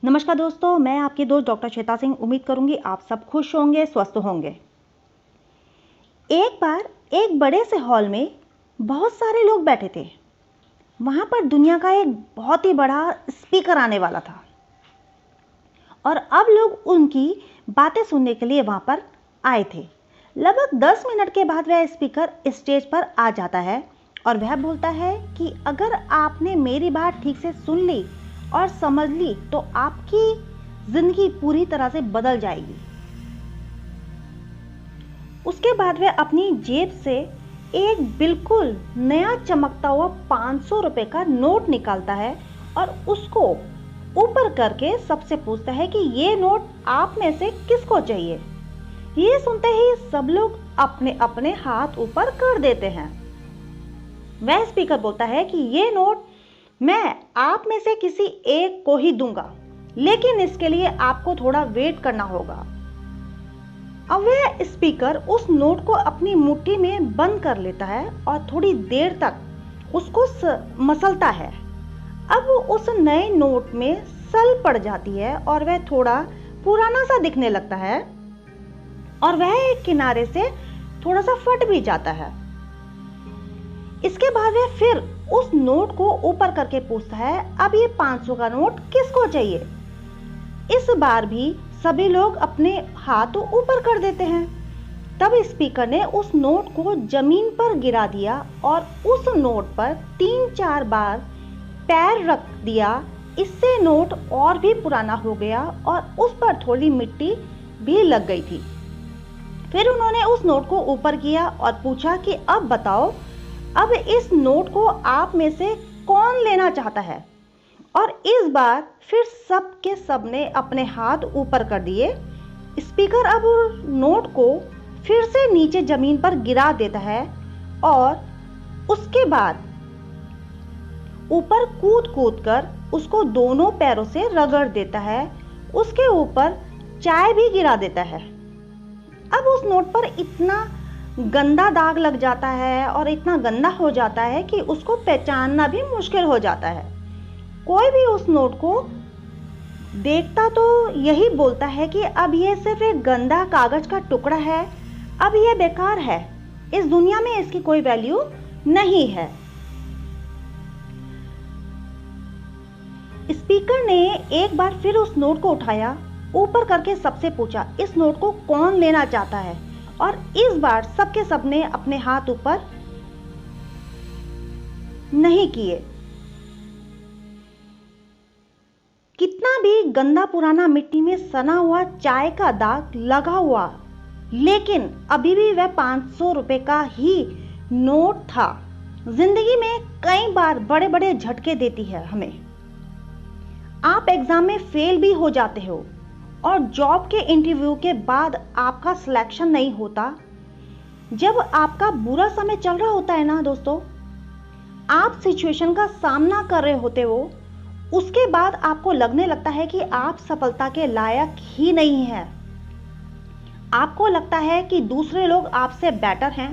नमस्कार दोस्तों, मैं आपकी दोस्त डॉक्टर श्वेता सिंह। उम्मीद करूंगी आप सब खुश होंगे, स्वस्थ होंगे। एक बार एक बड़े से हॉल में बहुत सारे लोग बैठे थे। वहां पर दुनिया का एक बहुत ही बड़ा स्पीकर आने वाला था और अब लोग उनकी बातें सुनने के लिए वहां पर आए थे। लगभग 10 मिनट के बाद वह स्पीकर स्टेज पर आ जाता है और वह बोलता है कि अगर आपने मेरी बात ठीक से सुन ली और समझ ली तो आपकी जिंदगी पूरी तरह से बदल जाएगी। उसके बाद वह अपनी जेब से एक बिल्कुल नया चमकता हुआ 500 रुपए का नोट निकालता है और उसको ऊपर करके सबसे पूछता है कि ये नोट आप में से किसको चाहिए। ये सुनते ही सब लोग अपने अपने हाथ ऊपर कर देते हैं। वह स्पीकर बोलता है कि ये नोट मैं आप में से किसी एक को ही दूंगा, लेकिन इसके लिए आपको थोड़ा वेट करना होगा। अब वह स्पीकर उस नोट को अपनी मुट्ठी में बंद कर लेता है और थोड़ी देर तक उसको मसलता है। अब उस नए नोट में सल पड़ जाती है और वह थोड़ा पुराना सा दिखने लगता है और वह एक किनारे से थोड़ा सा फट भी जाता है। इसके बाद वह फिर उस नोट को ऊपर करके पूछता है, अब ये 500 का नोट किसको चाहिए। इस बार भी सभी लोग अपने हाथ ऊपर कर देते हैं। तब स्पीकर ने उस नोट को जमीन पर गिरा दिया और उस नोट पर 3-4 बार पैर रख दिया। इससे नोट और भी पुराना हो गया और उस पर थोड़ी मिट्टी भी लग गई थी। फिर उन्होंने उस नोट को ऊपर किया और पूछा कि अब बताओ, अब इस नोट को आप में से कौन लेना चाहता है। और इस बार फिर सब के सब ने अपने हाथ ऊपर कर दिए। स्पीकर अब नोट को फिर से नीचे जमीन पर गिरा देता है और उसके बाद ऊपर कूद कूद कर उसको दोनों पैरों से रगड़ देता है। उसके ऊपर चाय भी गिरा देता है। अब उस नोट पर इतना गंदा दाग लग जाता है और इतना गंदा हो जाता है कि उसको पहचानना भी मुश्किल हो जाता है। कोई भी उस नोट को देखता तो यही बोलता है कि अब ये सिर्फ एक गंदा कागज का टुकड़ा है, अब ये बेकार है, इस दुनिया में इसकी कोई वैल्यू नहीं है। स्पीकर ने एक बार फिर उस नोट को उठाया, ऊपर करके सबसे पूछा, इस नोट को कौन लेना चाहता है। और इस बार सबके सबने अपने हाथ ऊपर नहीं किए। कितना भी गंदा पुराना मिट्टी में सना हुआ चाय का दाग लगा हुआ, लेकिन अभी भी वह 500 रुपए का ही नोट था। जिंदगी में कई बार बड़े बड़े झटके देती है हमें। आप एग्जाम में फेल भी हो जाते हो और जॉब के इंटरव्यू के बाद आपका सिलेक्शन नहीं होता। जब आपका बुरा समय चल रहा होता है ना दोस्तों, आप सिचुएशन का सामना कर रहे होते हो, उसके बाद आपको लगने लगता है कि आप सफलता के लायक ही नहीं हैं। आपको लगता है कि दूसरे लोग आपसे बेटर हैं,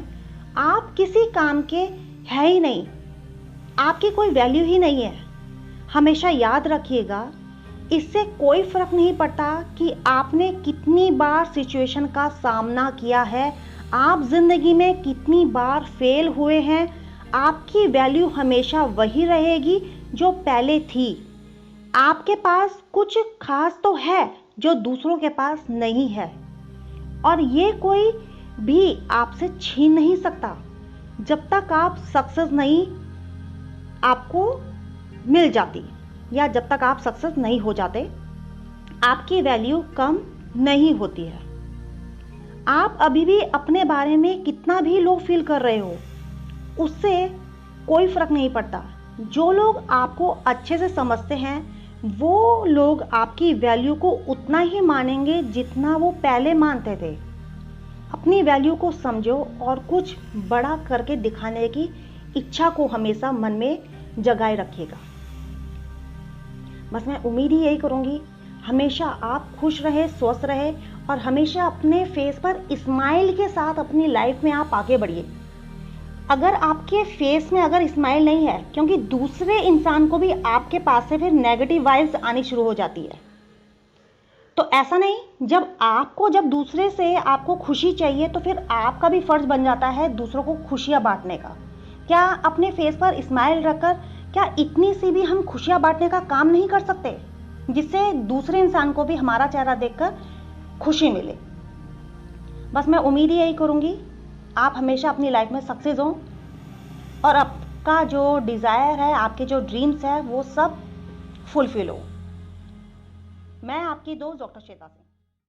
आप किसी काम के हैं ही नहीं, आपकी कोई वैल्यू ही नहीं है। हमेशा याद रखिएगा, इससे कोई फर्क नहीं पड़ता कि आपने कितनी बार सिचुएशन का सामना किया है, आप जिंदगी में कितनी बार फेल हुए हैं, आपकी वैल्यू हमेशा वही रहेगी जो पहले थी। आपके पास कुछ खास तो है जो दूसरों के पास नहीं है और ये कोई भी आपसे छीन नहीं सकता। जब तक आप सक्सेस नहीं आपको मिल जाती या जब तक आप सक्सेस नहीं हो जाते, आपकी वैल्यू कम नहीं होती है। आप अभी भी अपने बारे में कितना भी लो फील कर रहे हो, उससे कोई फर्क नहीं पड़ता। जो लोग आपको अच्छे से समझते हैं वो लोग आपकी वैल्यू को उतना ही मानेंगे जितना वो पहले मानते थे। अपनी वैल्यू को समझो और कुछ बड़ा करके दिखाने की इच्छा को हमेशा मन में जगाए रखिएगा। बस मैं उम्मीद ही यही करूंगी, हमेशा आप खुश रहे, स्वस्थ रहे और हमेशा अपने फेस पर स्माइल के साथ अपनी लाइफ में आप आगे बढ़िए। अगर आपके फेस में अगर स्माइल नहीं है, क्योंकि दूसरे इंसान को भी आपके पास से फिर नेगेटिव वाइब्स आनी शुरू हो जाती है। तो ऐसा नहीं, जब दूसरे से आपको खुशी चाहिए तो फिर आपका भी फर्ज बन जाता है दूसरों को खुशियां बांटने का। क्या अपने फेस पर स्माइल रखकर क्या इतनी सी भी हम खुशियां बांटने का काम नहीं कर सकते, जिससे दूसरे इंसान को भी हमारा चेहरा देखकर खुशी मिले। बस मैं उम्मीद ही यही करूंगी आप हमेशा अपनी लाइफ में सक्सेस हो और आपका जो डिज़ायर है, आपके जो ड्रीम्स है वो सब फुलफिल हो। मैं आपकी दोस्त डॉक्टर श्वेता सिंह।